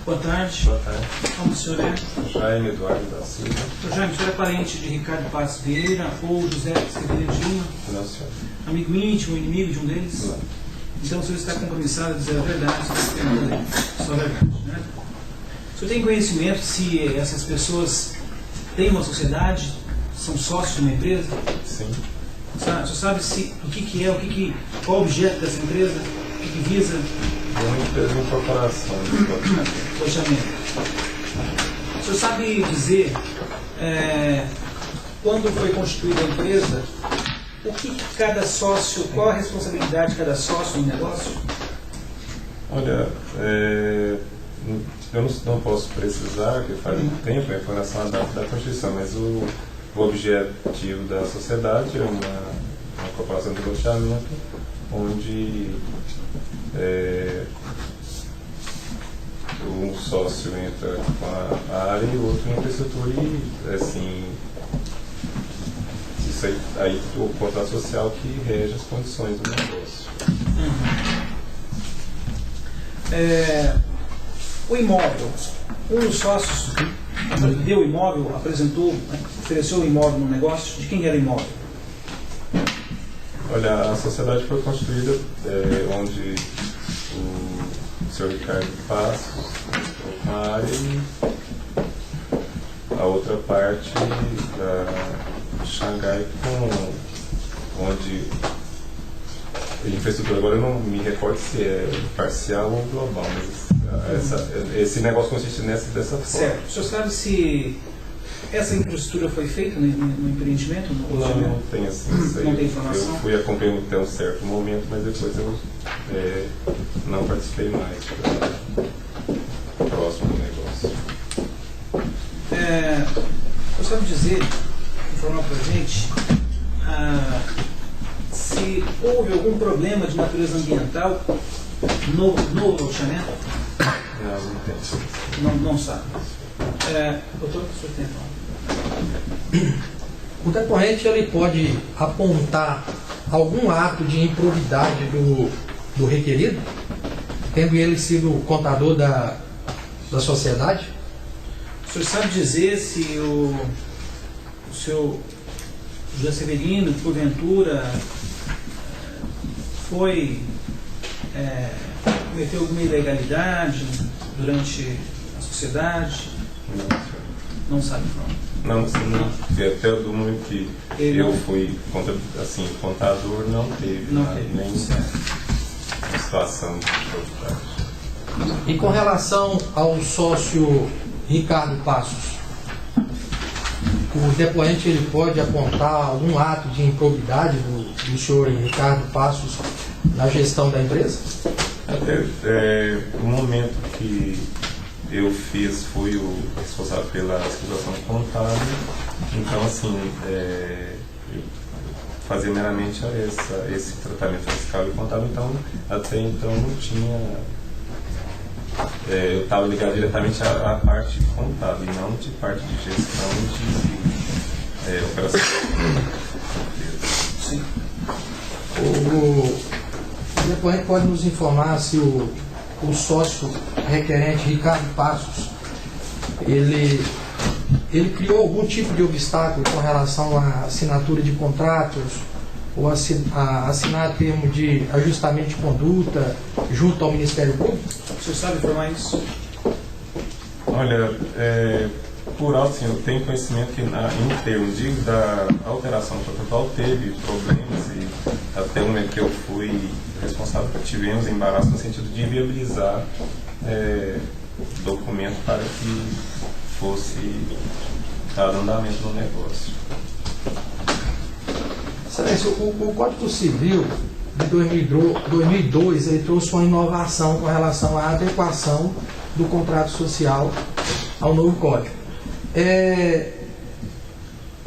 Boa tarde. Boa tarde. Como o senhor é? Jaime Eduardo da Silva. Sr. Jaime, o senhor é parente de Ricardo Passos Vieira ou José Severino de Lima? Não, senhor. Amigo íntimo, inimigo de um deles? Não. Então o senhor está compromissado a dizer a verdade sobre esse tema da lei. Só a verdade, né? O senhor tem conhecimento se essas pessoas têm uma sociedade, são sócios de uma empresa? Sim. O senhor sabe o que é, qual é o objeto dessa empresa, o que visa? É uma empresa de incorporação. Lojamento. O senhor sabe dizer quando foi constituída a empresa, o que cada sócio, qual a responsabilidade de cada sócio no negócio? Olha, eu não posso precisar, que faz muito tempo, a informação da Constituição, mas o objetivo da sociedade é uma corporação de loteamento onde um sócio entra com a área e o outro em infraestrutura e, assim, isso aí o contrato social que rege as condições do negócio. O imóvel, um dos sócios deu o imóvel, apresentou, ofereceu o imóvel no negócio, de quem era o imóvel? Olha, a sociedade foi construída onde o senhor Ricardo Passos entrou com a área e a outra parte da Xangai onde a infraestrutura, agora eu não me recordo se é parcial ou global, mas esse negócio consiste dessa forma. Certo. O senhor sabe se essa infraestrutura foi feita no empreendimento? Não tem assim, não tem informação? Eu fui acompanhando até um certo momento, mas depois eu não participei mais próximo do negócio. O senhor sabe dizer, informar para a gente, se houve algum problema de natureza ambiental no loteamento? Não tem. Não sabe. Doutor, o senhor tem então? O depoente ele pode apontar algum ato de improbidade do requerido, tendo ele sido contador da sociedade? O senhor sabe dizer se o seu José Severino, porventura, cometeu alguma ilegalidade durante a sociedade? Não sabe, não. Não, até do momento que eu fui contador, não teve nem situação de dificuldade. E com relação ao sócio Ricardo Passos, o depoente ele pode apontar algum ato de improbidade do senhor Ricardo Passos na gestão da empresa? O momento que eu fui o responsável pela situação contábil, então assim, eu fazia meramente esse tratamento fiscal e contábil, então até então não tinha, eu estava ligado diretamente à parte contábil e não de parte de gestão de operação. Sim. O depoente pode nos informar se o sócio requerente Ricardo Passos ele criou algum tipo de obstáculo com relação à assinatura de contratos ou a assinar termo de ajustamento de conduta junto ao Ministério Público? O senhor sabe informar isso? Olha, por alto, sim, eu tenho conhecimento que em termos da alteração contratual teve problemas e até o momento que eu fui responsável, tivemos embaraço no sentido de viabilizar documento para que fosse dar andamento no negócio. Excelência, o Código Civil de 2002 ele trouxe uma inovação com relação à adequação do contrato social ao novo Código.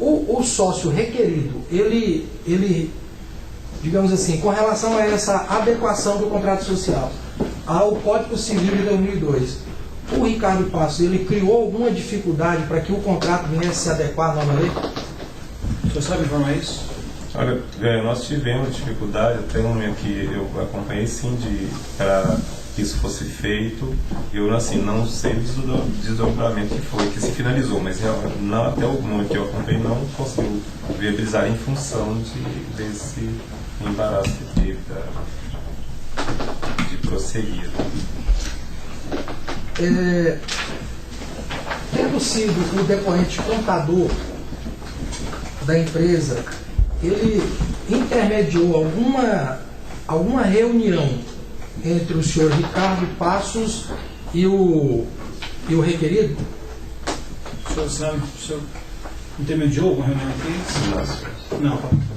O sócio requerido, ele, digamos assim, com relação a essa adequação do contrato social ao Código Civil de 2002, o Ricardo Passos, ele criou alguma dificuldade para que o contrato viesse se adequar à nova lei? O senhor sabe informar isso? Olha, nós tivemos dificuldade até o momento que eu acompanhei sim para que isso fosse feito. Eu assim, não sei o desdobramento que se finalizou, mas até o momento que eu acompanhei não conseguiu viabilizar em função desse embaraço que teve de prosseguir. Tendo sido o depoente contador da empresa, ele intermediou alguma reunião entre o senhor Ricardo Passos e o requerido? O senhor sabe, o senhor intermediou alguma reunião aqui? Não.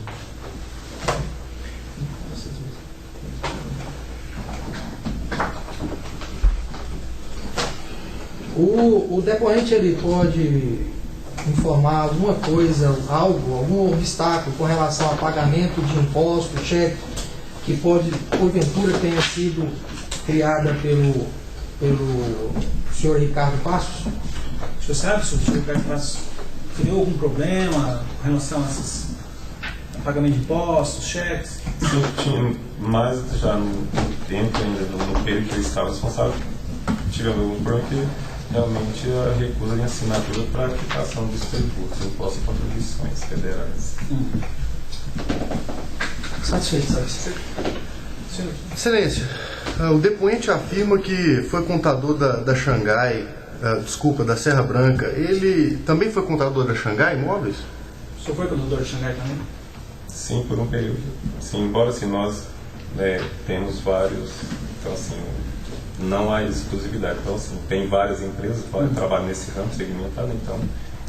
O depoente ele pode informar alguma coisa, algum obstáculo com relação a pagamento de imposto, cheque, que pode, porventura, tenha sido criada pelo senhor Ricardo Passos? O senhor sabe se o senhor Ricardo Passos criou algum problema com relação a pagamento de impostos, cheques? Sim, tinha, mas já no tempo ainda, no período que eu estava responsável, tivemos um problema que realmente a recusa de assinatura para a quitação dos tributos, impostos e contribuições federais. Satisfeito, sabe? Excelência, o depoente afirma que foi contador da Xangai, da Serra Branca. Ele também foi contador da Xangai Imóveis? O senhor foi contador de Xangai também? Sim, por um período. Sim, embora assim, nós temos vários, então assim, não há exclusividade. Então assim, tem várias empresas que trabalham nesse ramo segmentado, então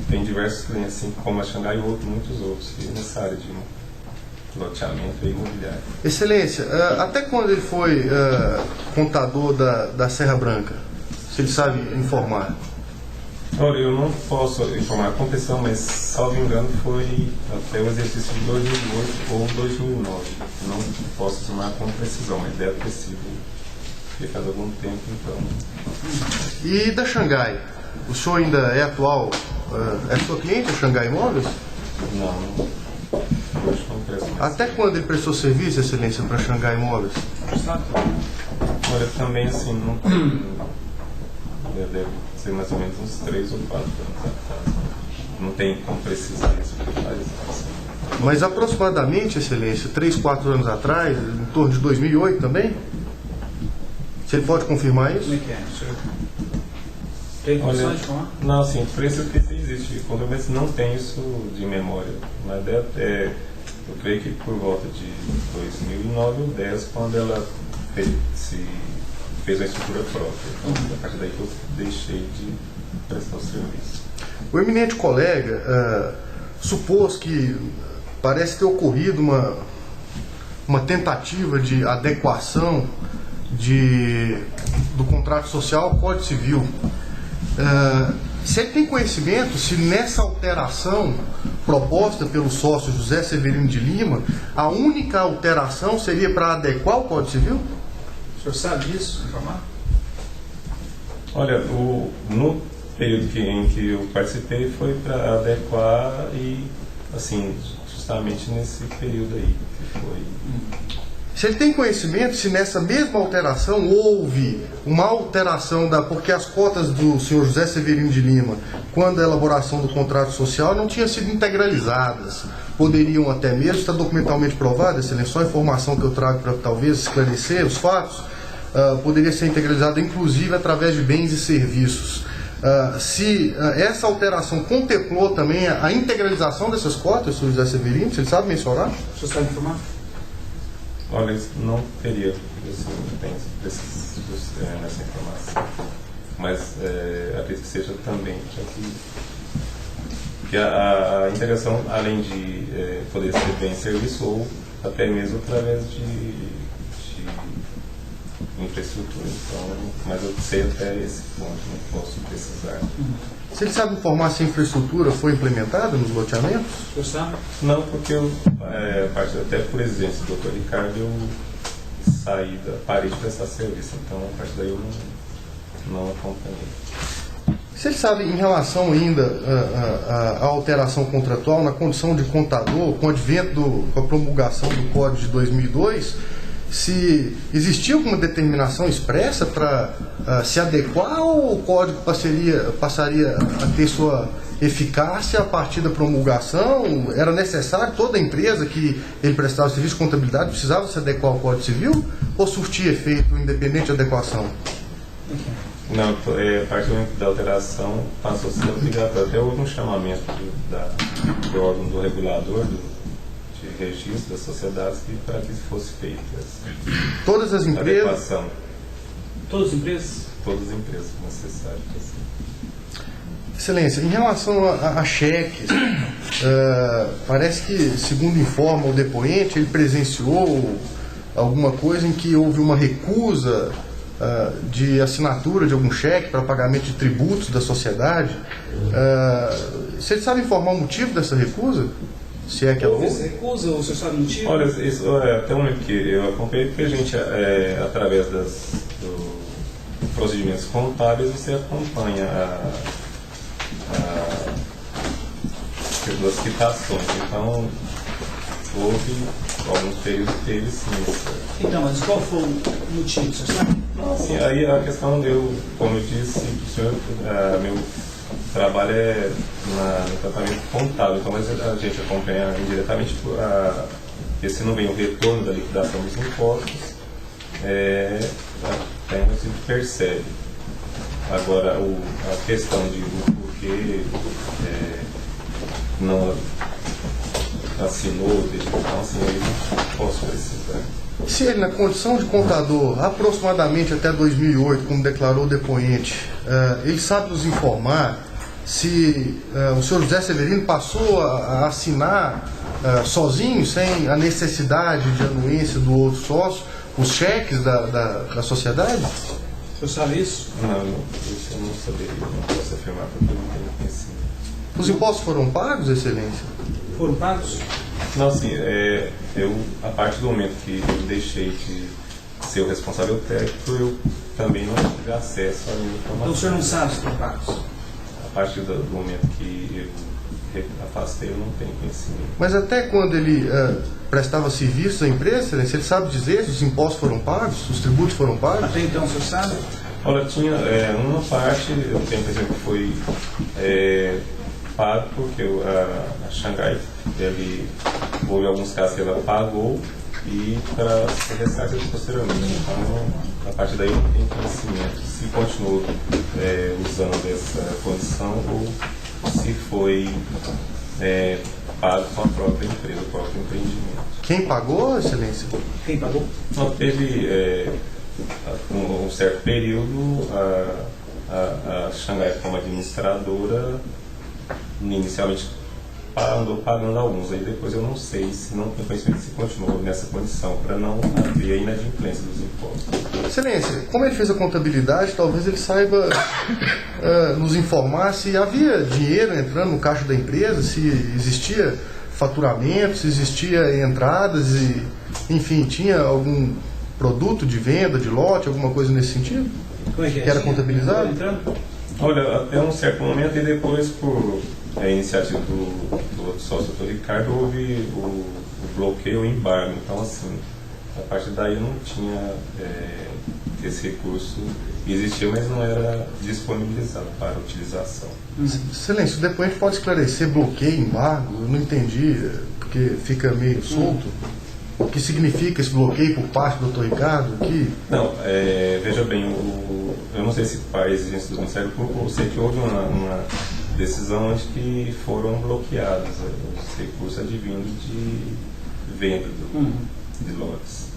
tem diversos clientes, assim, como a Xangai e muitos outros, nessa área de loteamento e imobiliário. Excelência, até quando ele foi contador da Serra Branca? Se ele sabe informar. Olha, eu não posso informar com precisão, mas, salvo engano, foi até o exercício de 2008 ou 2009. Não posso informar com precisão, mas deve ter sido faz algum tempo, então. E da Xangai? O senhor ainda é atual? É sua cliente, a Xangai Imóveis? Não. Hoje não presto mais. Até quando ele prestou serviço, Excelência, para a Xangai Imóveis? Olha, também assim, não deve ser mais ou menos uns 3 ou 4 anos atrás. Não tem como precisar isso que faz assim. Mas aproximadamente, Excelência, 3, 4 anos atrás, em torno de 2008 também? Você pode confirmar isso? Como é que é? O senhor tem condições de falar? Não, sim, preço que existe. Quando eu vejo, não tem isso de memória. Mas eu creio que por volta de 2009 ou 2010, quando ela fez a estrutura própria. Então, a partir daí que eu deixei de prestar o serviço. O eminente colega supôs que parece ter ocorrido uma tentativa de adequação do contrato social ao Código Civil. Se ele tem conhecimento, se nessa alteração proposta pelo sócio José Severino de Lima, a única alteração seria para adequar o Código Civil? O senhor sabe disso, informar? Olha, no período em que eu participei foi para adequar e, assim, justamente nesse período aí que foi. Se ele tem conhecimento, se nessa mesma alteração houve uma alteração porque as cotas do senhor José Severino de Lima, quando a elaboração do contrato social, não tinham sido integralizadas. Poderiam até mesmo estar documentalmente provadas, Excelência, só a informação que eu trago para talvez esclarecer os fatos, poderia ser integralizada inclusive através de bens e serviços. Se essa alteração contemplou também a integralização dessas cotas, senhor José Severino, se ele sabe mencionar? O senhor sabe informar? Olha, isso não teria, não tem nessa informação. Mas acredito que seja também, já que a integração, além de poder ser bem serviço, ou até mesmo através de infraestrutura. Então, mas eu sei até esse ponto, não posso precisar. Se ele sabe informar se a infraestrutura foi implementada nos loteamentos? O senhor sabe? Não, porque até por exigência do Dr. Ricardo, eu parei de prestar serviço, então a partir daí eu não acompanhei. Vocês sabem, em relação ainda à alteração contratual, na condição de contador, com o advento, com a promulgação do Código de 2002, se existia alguma determinação expressa para se adequar, ou o Código passaria a ter sua eficácia a partir da promulgação? Era necessário, toda empresa que ele prestava serviço de contabilidade precisava se adequar ao Código Civil, ou surtia efeito independente de adequação? Não, a partir do momento da alteração passou a ser obrigatório. Até houve um chamamento do órgão do regulador, de registro das sociedades, para que isso fosse feita. Todas as empresas? Adequação. Todas as empresas? Todas as empresas necessárias. Excelência, em relação a cheques, parece que, segundo informa o depoente, ele presenciou alguma coisa em que houve uma recusa de assinatura de algum cheque para pagamento de tributos da sociedade. Você sabe informar o motivo dessa recusa? Se é que ela houve houve? essa recusa, ou você sabe o motivo? Olha, isso, até o momento que eu acompanhei, porque a gente, através dos procedimentos contábeis, você acompanha das quitações. Então, houve alguns períodos que teve sim. Então, mas qual foi o motivo, você sabe? Sim, aí a questão como eu disse, o senhor, meu trabalho é no tratamento contábil, então mas a gente acompanha indiretamente, porque se não vem o retorno da liquidação dos impostos, a gente percebe. Agora, a questão de o porquê não assinou, então assim, eu não posso precisar. Se ele, na condição de contador, aproximadamente até 2008, como declarou o depoente, ele sabe nos informar se o senhor José Severino passou a assinar sozinho, sem a necessidade de anuência do outro sócio, os cheques da sociedade? O senhor sabe isso? Não, isso eu não saberia, não posso afirmar porque eu não tenho conhecimento. Os impostos foram pagos, Excelência? Foram pagos? Não, assim, a partir do momento que eu deixei de ser o responsável técnico, eu também não tive acesso a nenhuma informação. Então o senhor não sabe se foram pagos? A partir do momento que eu afastei, eu não tenho conhecimento. Mas até quando ele prestava serviços à empresa, Excelência, ele sabe dizer se os impostos foram pagos, os tributos foram pagos? Até então o senhor sabe? Olha, tinha uma parte, eu tenho a impressão que foi pago, porque a Xangai, houve alguns casos que ela pagou e para ser ressarcida posteriormente. Então, a partir daí eu não tenho conhecimento se continuou usando essa condição ou se foi pago com a própria empresa, o próprio empreendimento. Quem pagou, Excelência? Quem pagou? Não, teve um certo período a Xangai, como administradora, inicialmente andou pagando alguns, aí depois eu não sei, se não tem conhecimento, se continuou nessa condição, para não haver a inadimplência dos impostos. Excelência, como ele fez a contabilidade, talvez ele saiba nos informar se havia dinheiro entrando no caixa da empresa, se existia faturamento, se existia entradas, e, enfim, tinha algum produto de venda, de lote, alguma coisa nesse sentido? Como é que é? Que era contabilizado? Olha, até um certo momento e depois, por iniciativa do outro sócio, do Ricardo, houve o bloqueio, o embargo. Então, assim, a partir daí eu não tinha esse recurso. Existia, mas não era disponibilizado para utilização. Excelência, o depoente pode esclarecer bloqueio, embargo? Eu não entendi, porque fica meio solto. O que significa esse bloqueio por parte do Dr. Ricardo? Não, veja bem, eu não sei se para a exigência do Ministério Público, eu sei que houve uma decisão onde que foram bloqueados os recursos advindos de venda de lotes.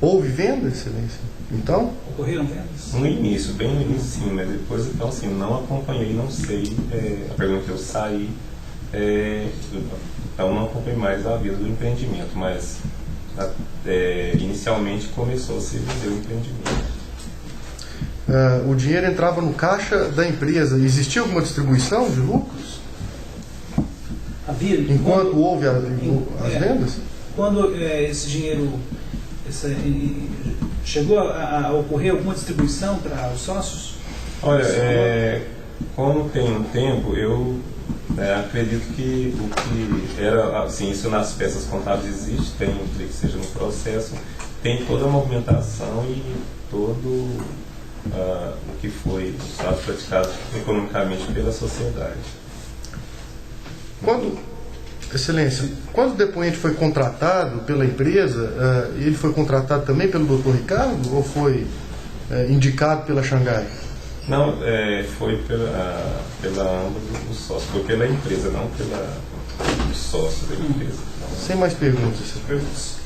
Houve venda, Excelência? Então? Ocorreram vendas? No início, bem no início sim, mas depois, então assim, não acompanhei, não sei, a pergunta que eu saí, então não acompanhei mais a vida do empreendimento, mas inicialmente começou a se vender o empreendimento. O dinheiro entrava no caixa da empresa. Existia alguma distribuição de lucros? Havia. Enquanto houve as vendas? Quando esse dinheiro chegou a ocorrer alguma distribuição para os sócios? Olha, como tem um tempo, eu acredito que o que era, assim, isso nas peças contábeis existe, tem, que seja no processo, tem toda a movimentação e todo o que foi praticado economicamente pela sociedade. Excelência, quando o depoente foi contratado pela empresa, ele foi contratado também pelo Dr. Ricardo ou foi indicado pela Xangai? Não, foi pela ambos os sócios, foi pela empresa, não pela sócio da empresa. Sem mais perguntas. Perguntas.